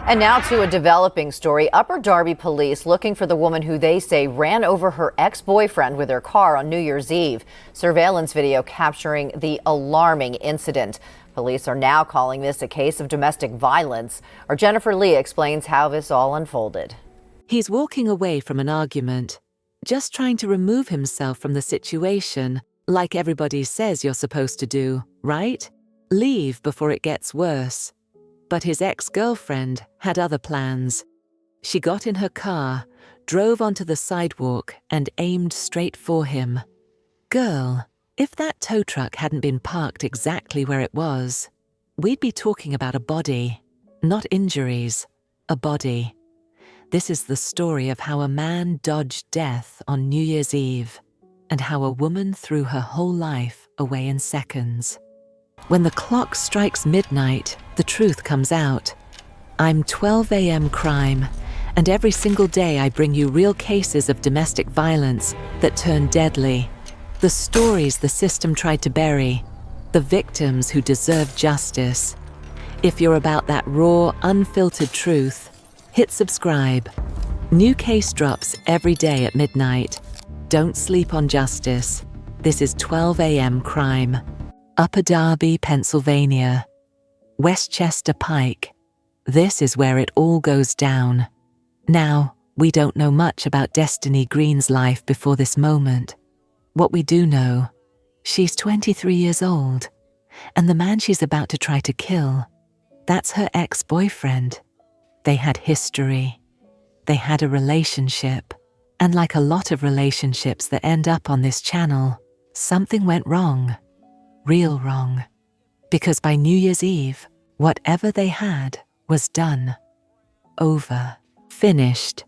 And now to a developing story. Upper Darby police looking for the woman who they say ran over her ex-boyfriend with her car on New Year's Eve. Surveillance video capturing the alarming incident. Police are now calling this a case of domestic violence. Our Jennifer Lee explains how this all unfolded. He's walking away from an argument, just trying to remove himself from the situation, like everybody says you're supposed to do, right? Leave before it gets worse. But his ex-girlfriend had other plans. She got in her car, drove onto the sidewalk, and aimed straight for him. Girl, if that tow truck hadn't been parked exactly where it was, we'd be talking about a body, not injuries, a body. This is the story of how a man dodged death on New Year's Eve, and how a woman threw her whole life away in seconds. When the clock strikes midnight, the truth comes out. I'm 12 a.m. crime, and every single day I bring you real cases of domestic violence that turn deadly. The stories the system tried to bury, the victims who deserve justice. If you're about that raw, unfiltered truth, hit subscribe. New case drops every day at midnight. Don't sleep on justice. This is 12 a.m. crime. Upper Darby, Pennsylvania. Westchester Pike. This is where it all goes down. Now, we don't know much about Destenee Green's life before this moment. What we do know, she's 23 years old, and the man she's about to try to kill, that's her ex-boyfriend. They had history. They had a relationship. And like a lot of relationships that end up on this channel, something went wrong. Real wrong. Because by New Year's Eve, whatever they had was done. Over. Finished.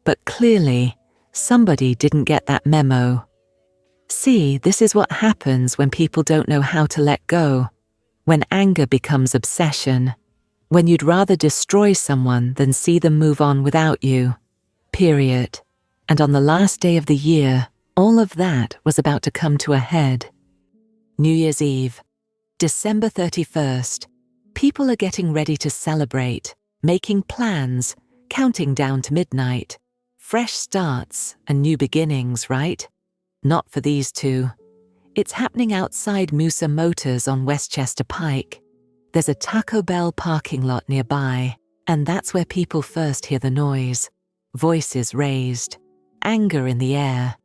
But clearly, somebody didn't get that memo. See, this is what happens when people don't know how to let go. When anger becomes obsession. When you'd rather destroy someone than see them move on without you. Period. And on the last day of the year, all of that was about to come to a head. New Year's Eve, December 31st. People are getting ready to celebrate, making plans, counting down to midnight. Fresh starts and new beginnings, right? Not for these two. It's happening outside Musa Motors on Westchester Pike. There's a Taco Bell parking lot nearby, and that's where people first hear the noise. Voices raised, anger in the air.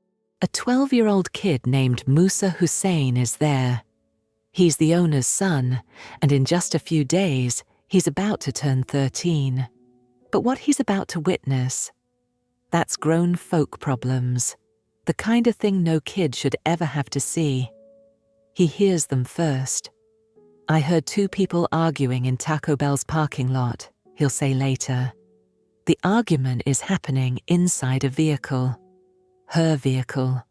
A 12-year-old kid named Musa Hussein is there. He's the owner's son, and in just a few days, he's about to turn 13. But what he's about to witness, that's grown folk problems, the kind of thing no kid should ever have to see. He hears them first. I heard two people arguing in Taco Bell's parking lot, he'll say later. The argument is happening inside a vehicle. Her vehicle.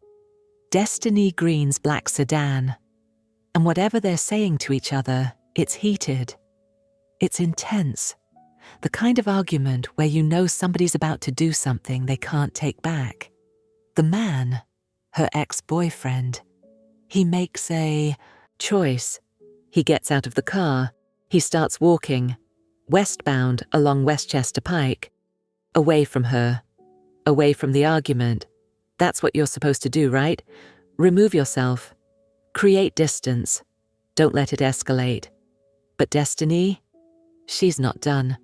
Destenee Green's black sedan. And whatever they're saying to each other, it's heated. It's intense. The kind of argument where you know somebody's about to do something they can't take back. The man, her ex-boyfriend, he makes a choice. He gets out of the car. He starts walking, westbound along Westchester Pike. Away from her. Away from the argument. That's what you're supposed to do, right? Remove yourself. Create distance. Don't let it escalate. But Destenee? She's not done.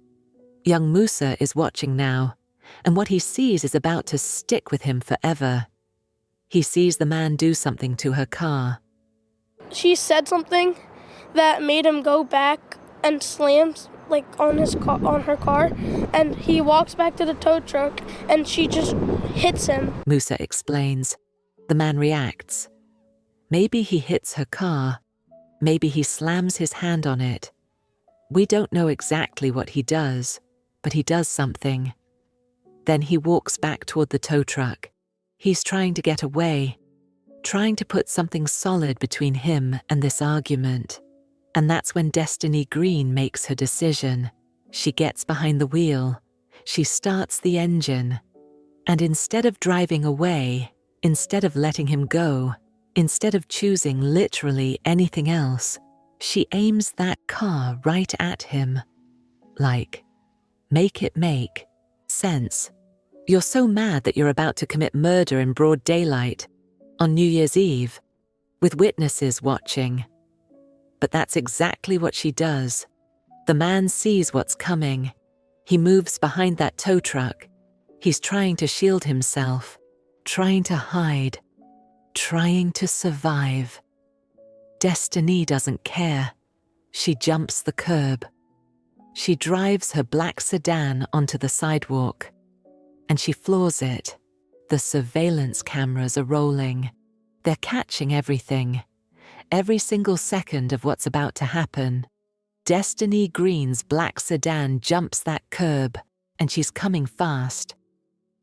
Young Musa is watching now, and what he sees is about to stick with him forever. He sees the man do something to her car. She said something that made him go back and slams on her car, and he walks back to the tow truck, and she just hits him. Musa explains. The man reacts. Maybe he hits her car. Maybe he slams his hand on it. We don't know exactly what he does, but he does something. Then he walks back toward the tow truck. He's trying to get away, trying to put something solid between him and this argument. And that's when Destenee Green makes her decision. She gets behind the wheel. She starts the engine. And instead of driving away, instead of letting him go, instead of choosing literally anything else, she aims that car right at him. Like, Make it make sense. You're so mad that you're about to commit murder in broad daylight on New Year's Eve, with witnesses watching. But that's exactly what she does. The man sees what's coming. He moves behind that tow truck. He's trying to shield himself, trying to hide, trying to survive. Destenee doesn't care. She jumps the curb. She drives her black sedan onto the sidewalk, and she floors it. The surveillance cameras are rolling. They're catching everything, every single second of what's about to happen. Destenee Green's black sedan jumps that curb, and she's coming fast.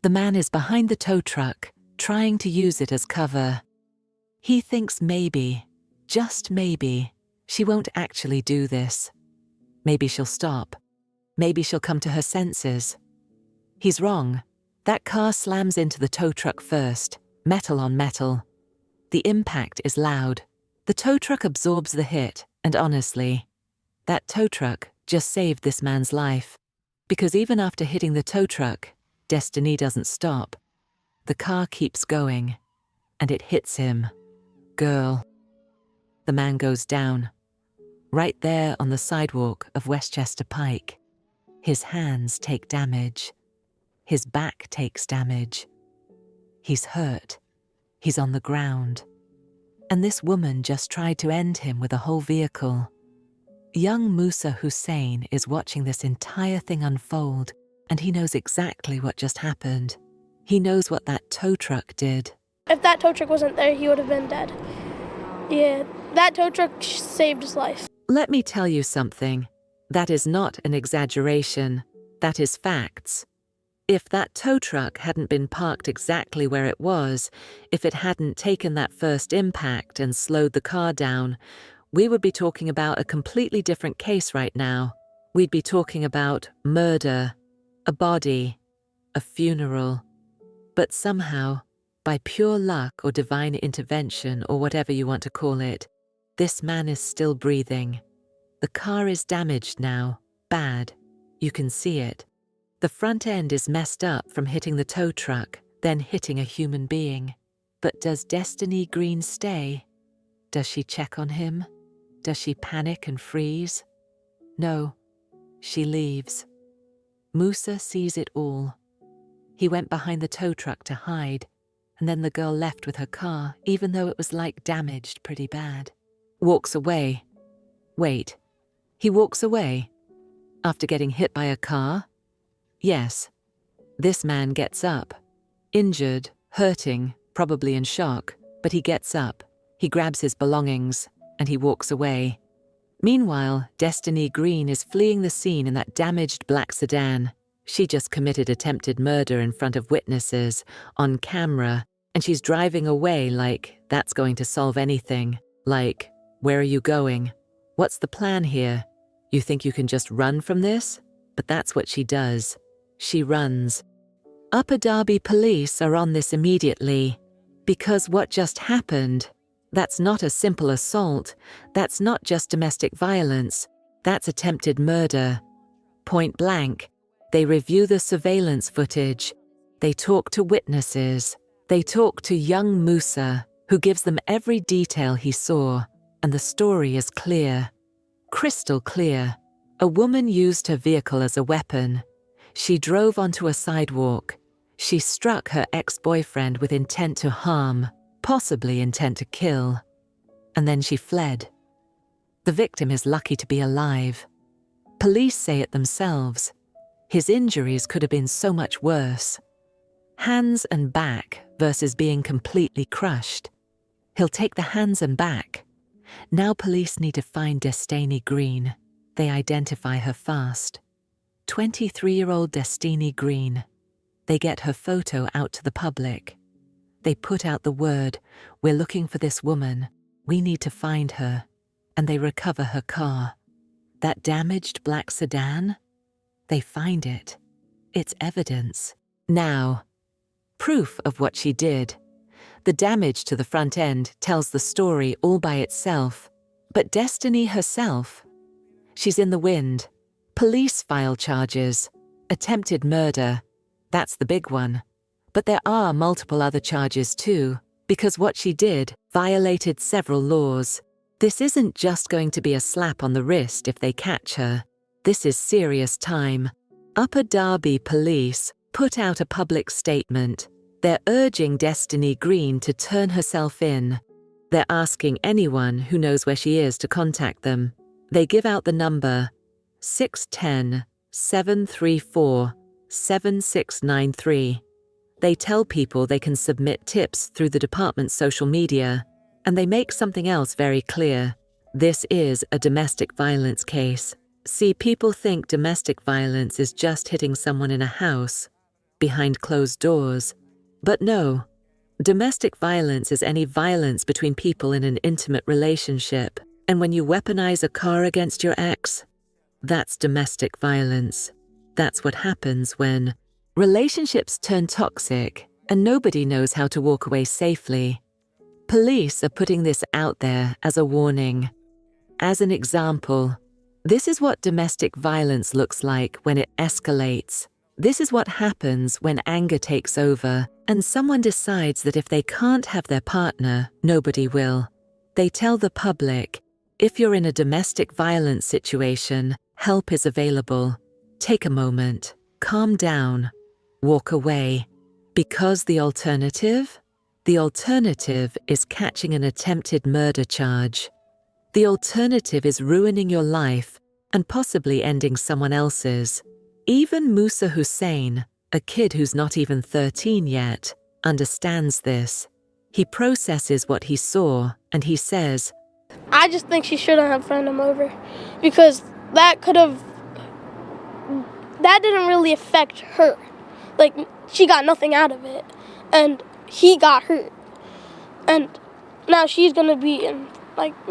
The man is behind the tow truck, trying to use it as cover. He thinks maybe, just maybe, she won't actually do this. Maybe she'll stop. Maybe she'll come to her senses. He's wrong. That car slams into the tow truck first, metal on metal. The impact is loud. The tow truck absorbs the hit, and honestly, that tow truck just saved this man's life. Because even after hitting the tow truck, Destenee doesn't stop. The car keeps going, and it hits him. Girl. The man goes down, right there on the sidewalk of Westchester Pike. His hands take damage. His back takes damage. He's hurt. He's on the ground. And this woman just tried to end him with a whole vehicle. Young Musa Hussein is watching this entire thing unfold, and he knows exactly what just happened. He knows what that tow truck did. If that tow truck wasn't there, he would have been dead. Yeah, that tow truck saved his life. Let me tell you something. That is not an exaggeration. That is facts. If that tow truck hadn't been parked exactly where it was, if it hadn't taken that first impact and slowed the car down, we would be talking about a completely different case right now. We'd be talking about murder, a body, a funeral. But somehow, by pure luck or divine intervention or whatever you want to call it, this man is still breathing. The car is damaged now, bad. You can see it. The front end is messed up from hitting the tow truck, then hitting a human being. But does Destenee Green stay? Does she check on him? Does she panic and freeze? No, she leaves. Musa sees it all. He went behind the tow truck to hide, and then the girl left with her car, even though it was damaged pretty bad. Walks away. Wait, he walks away? After getting hit by a car? Yes. This man gets up. Injured, hurting, probably in shock, but he gets up. He grabs his belongings, and he walks away. Meanwhile, Destenee Green is fleeing the scene in that damaged black sedan. She just committed attempted murder in front of witnesses, on camera, and she's driving away like that's going to solve anything. Like, where are you going? What's the plan here? You think you can just run from this? But that's what she does. She runs. Upper Darby police are on this immediately, because what just happened, that's not a simple assault, that's not just domestic violence, that's attempted murder. Point blank, they review the surveillance footage, they talk to witnesses, they talk to young Musa, who gives them every detail he saw, and the story is clear. Crystal clear. A woman used her vehicle as a weapon. She drove onto a sidewalk. She struck her ex-boyfriend with intent to harm, possibly intent to kill. And then she fled. The victim is lucky to be alive. Police say it themselves. His injuries could have been so much worse. Hands and back versus being completely crushed. He'll take the hands and back. Now police need to find Destenee Green. They identify her fast. 23-year-old Destenee Green. They get her photo out to the public. They put out the word, "We're looking for this woman. We need to find her." And they recover her car. That damaged black sedan? They find it. It's evidence. Now, proof of what she did. The damage to the front end tells the story all by itself. But Destenee herself? She's in the wind. Police file charges. Attempted murder. That's the big one. But there are multiple other charges too, because what she did violated several laws. This isn't just going to be a slap on the wrist if they catch her. This is serious time. Upper Darby police put out a public statement. They're urging Destenee Green to turn herself in. They're asking anyone who knows where she is to contact them. They give out the number 610-734-7693. They tell people they can submit tips through the department's social media, and they make something else very clear. This is a domestic violence case. See, people think domestic violence is just hitting someone in a house, behind closed doors. But no, domestic violence is any violence between people in an intimate relationship. And when you weaponize a car against your ex, that's domestic violence. That's what happens when relationships turn toxic and nobody knows how to walk away safely. Police are putting this out there as a warning. As an example, this is what domestic violence looks like when it escalates. This is what happens when anger takes over and someone decides that if they can't have their partner, nobody will. They tell the public, if you're in a domestic violence situation, help is available. Take a moment, calm down, walk away. Because the alternative is catching an attempted murder charge. The alternative is ruining your life and possibly ending someone else's. Even Musa Hussein, a kid who's not even 13 yet, understands this. He processes what he saw and he says, I just think she shouldn't have run him over because that didn't really affect her. Like, she got nothing out of it, and he got hurt. And now she's gonna be in,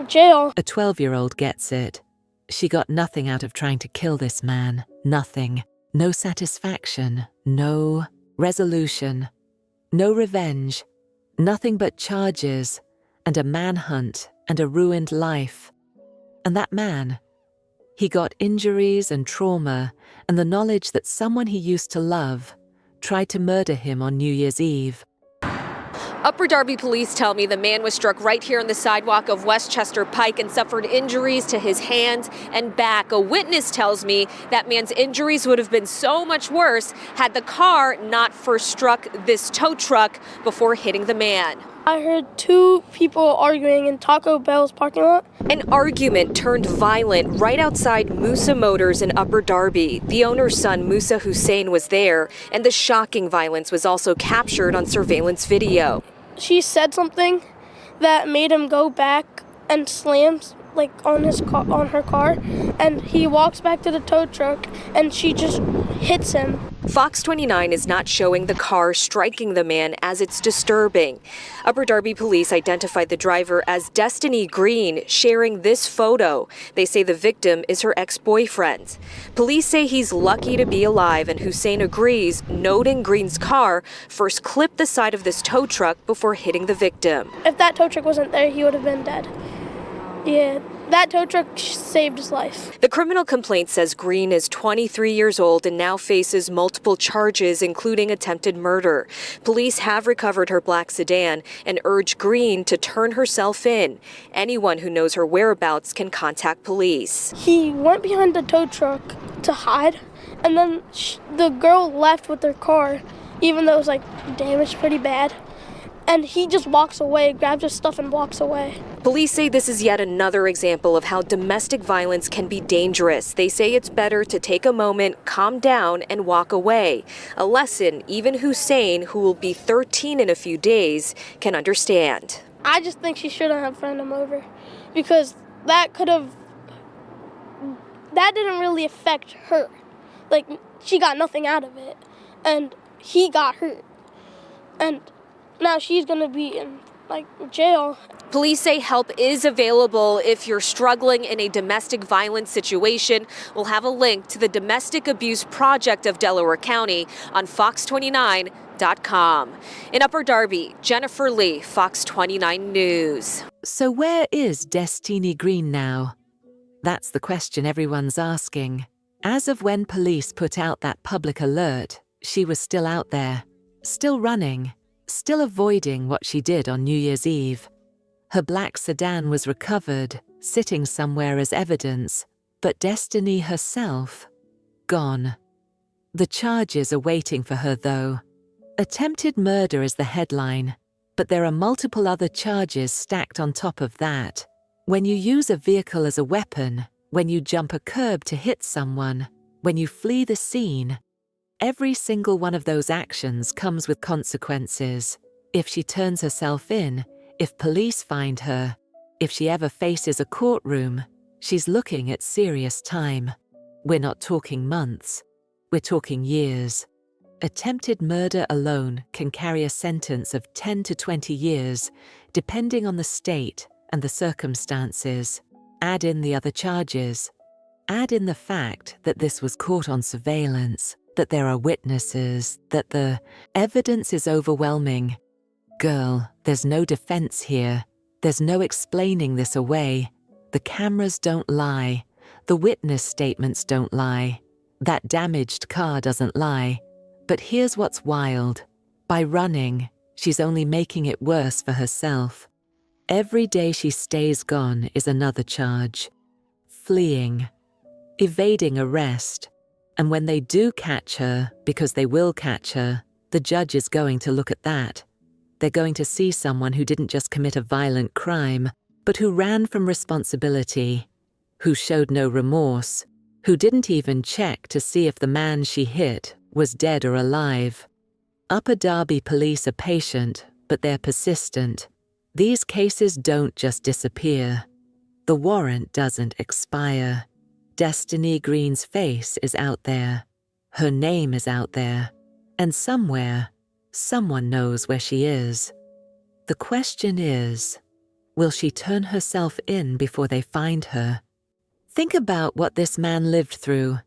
jail. A 12-year-old gets it. She got nothing out of trying to kill this man. Nothing. No satisfaction. No resolution. No revenge. Nothing but charges and a manhunt and a ruined life. And that man, he got injuries and trauma and the knowledge that someone he used to love tried to murder him on New Year's Eve. Upper Darby police tell me the man was struck right here on the sidewalk of Westchester Pike and suffered injuries to his hands and back. A witness tells me that man's injuries would have been so much worse had the car not first struck this tow truck before hitting the man. I heard two people arguing in Taco Bell's parking lot. An argument turned violent right outside Musa Motors in Upper Darby. The owner's son, Musa Hussein, was there, and the shocking violence was also captured on surveillance video. She said something that made him go back and slams on her car, and he walks back to the tow truck and she just hits him. Fox 29 is not showing the car striking the man as it's disturbing. Upper Darby police identified the driver as Destenee Green, sharing this photo. They say the victim is her ex-boyfriend. Police say he's lucky to be alive, and Hussein agrees, noting Green's car first clipped the side of this tow truck before hitting the victim. If that tow truck wasn't there, he would have been dead. Yeah, that tow truck saved his life. The criminal complaint says Green is 23 years old and now faces multiple charges, including attempted murder. Police have recovered her black sedan and urge Green to turn herself in. Anyone who knows her whereabouts can contact police. He went behind the tow truck to hide, and then the girl left with their car, even though it was damaged pretty bad. And he just walks away, grabs his stuff and walks away. Police say this is yet another example of how domestic violence can be dangerous. They say it's better to take a moment, calm down, and walk away. A lesson even Hussein, who will be 13 in a few days, can understand. I just think she shouldn't have run him over because that didn't really affect her. She got nothing out of it, and he got hurt. And now she's gonna be in jail. Police say help is available if you're struggling in a domestic violence situation. We'll have a link to the Domestic Abuse Project of Delaware County on fox29.com. In Upper Darby, Jennifer Lee, Fox 29 News. So where is Destenee Green now? That's the question everyone's asking. As of when police put out that public alert, she was still out there, still running, still avoiding what she did on New Year's Eve. Her black sedan was recovered, sitting somewhere as evidence, but Destenee herself, gone. The charges are waiting for her though. Attempted murder is the headline, but there are multiple other charges stacked on top of that. When you use a vehicle as a weapon, when you jump a curb to hit someone, when you flee the scene, every single one of those actions comes with consequences. If she turns herself in, if police find her, if she ever faces a courtroom, she's looking at serious time. We're not talking months, we're talking years. Attempted murder alone can carry a sentence of 10 to 20 years, depending on the state and the circumstances. Add in the other charges. Add in the fact that this was caught on surveillance, that there are witnesses, that the evidence is overwhelming. Girl, there's no defense here. There's no explaining this away. The cameras don't lie. The witness statements don't lie. That damaged car doesn't lie. But here's what's wild. By running, she's only making it worse for herself. Every day she stays gone is another charge. Fleeing. Evading arrest. And when they do catch her, because they will catch her, the judge is going to look at that. They're going to see someone who didn't just commit a violent crime, but who ran from responsibility, who showed no remorse, who didn't even check to see if the man she hit was dead or alive. Upper Darby police are patient, but they're persistent. These cases don't just disappear. The warrant doesn't expire. Destenee Green's face is out there. Her name is out there. And somewhere, someone knows where she is. The question is, will she turn herself in before they find her? Think about what this man lived through.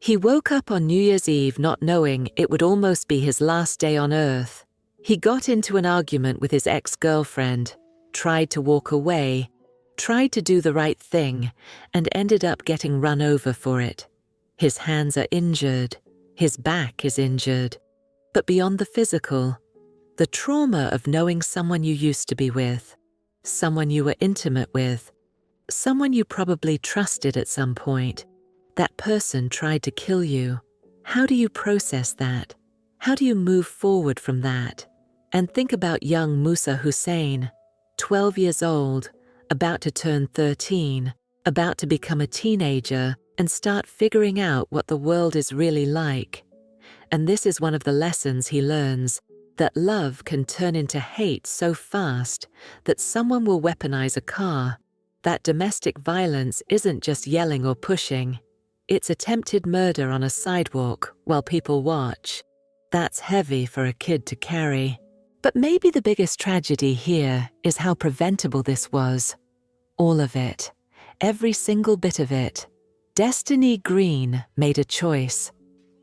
He woke up on New Year's Eve not knowing it would almost be his last day on Earth. He got into an argument with his ex-girlfriend, tried to walk away, tried to do the right thing, and ended up getting run over for it. His hands are injured, his back is injured. But beyond the physical, the trauma of knowing someone you used to be with, someone you were intimate with, someone you probably trusted at some point, that person tried to kill you. How do you process that? How do you move forward from that? And think about young Musa Hussein, 12 years old, about to turn 13, about to become a teenager and start figuring out what the world is really like. And this is one of the lessons he learns, that love can turn into hate so fast that someone will weaponize a car. That domestic violence isn't just yelling or pushing. It's attempted murder on a sidewalk while people watch. That's heavy for a kid to carry. But maybe the biggest tragedy here is how preventable this was. All of it. Every single bit of it. Destenee Green made a choice.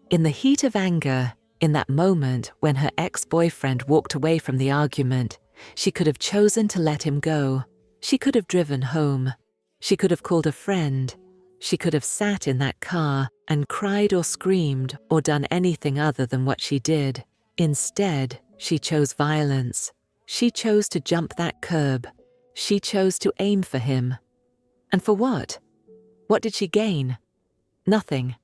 In the heat of anger, in that moment when her ex-boyfriend walked away from the argument, she could have chosen to let him go. She could have driven home. She could have called a friend. She could have sat in that car and cried or screamed or done anything other than what she did. Instead, she chose violence. She chose to jump that curb. She chose to aim for him. And for what? What did she gain? Nothing.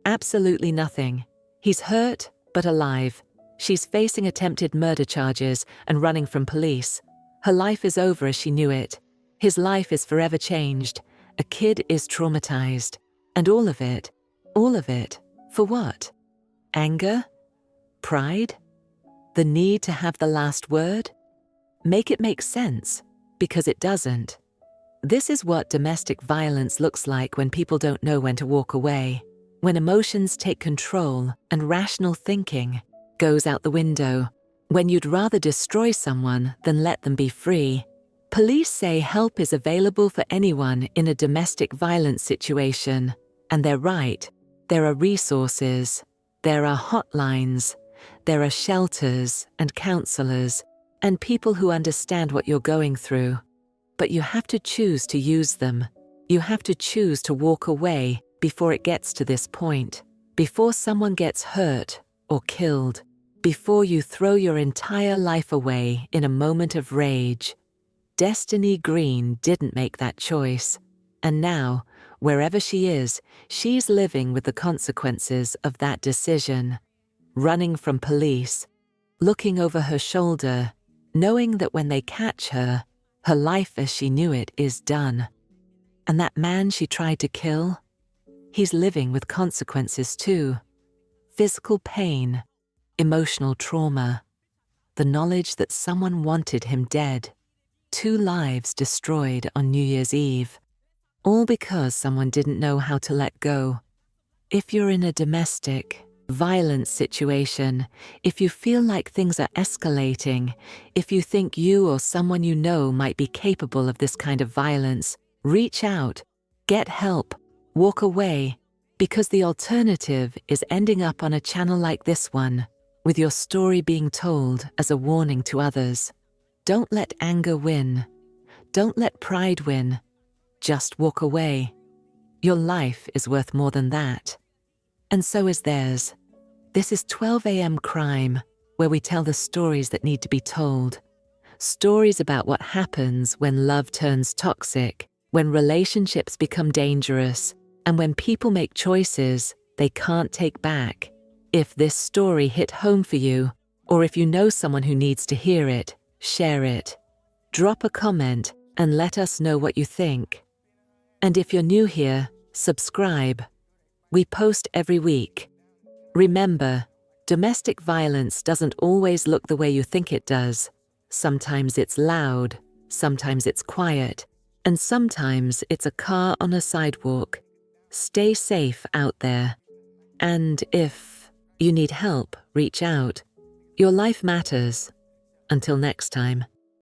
Absolutely nothing. He's hurt, but alive. She's facing attempted murder charges and running from police. Her life is over as she knew it. His life is forever changed. A kid is traumatized. And all of it, for what? Anger? Pride? The need to have the last word? Make it make sense, because it doesn't. This is what domestic violence looks like when people don't know when to walk away. When emotions take control and rational thinking goes out the window, when you'd rather destroy someone than let them be free. Police say help is available for anyone in a domestic violence situation, and they're right. There are resources, there are hotlines, there are shelters and counselors, and people who understand what you're going through. But you have to choose to use them. You have to choose to walk away before it gets to this point, before someone gets hurt or killed, before you throw your entire life away in a moment of rage. Destenee Green didn't make that choice, and now, wherever she is, she's living with the consequences of that decision, running from police, looking over her shoulder, knowing that when they catch her, her life as she knew it is done. And that man she tried to kill, he's living with consequences too. Physical pain, emotional trauma, the knowledge that someone wanted him dead, 2 lives destroyed on New Year's Eve, all because someone didn't know how to let go. If you're in a domestic violence situation, if you feel like things are escalating, if you think you or someone you know might be capable of this kind of violence, reach out, get help, walk away, because the alternative is ending up on a channel like this one, with your story being told as a warning to others. Don't let anger win. Don't let pride win. Just walk away. Your life is worth more than that. And so is theirs. This is 12 a.m. Crime, where we tell the stories that need to be told. Stories about what happens when love turns toxic, when relationships become dangerous, and when people make choices they can't take back. If this story hit home for you, or if you know someone who needs to hear it, share it. Drop a comment and let us know what you think. And if you're new here, subscribe. We post every week. Remember, domestic violence doesn't always look the way you think it does. Sometimes it's loud, sometimes it's quiet, and sometimes it's a car on a sidewalk. Stay safe out there. And if you need help, reach out. Your life matters. Until next time.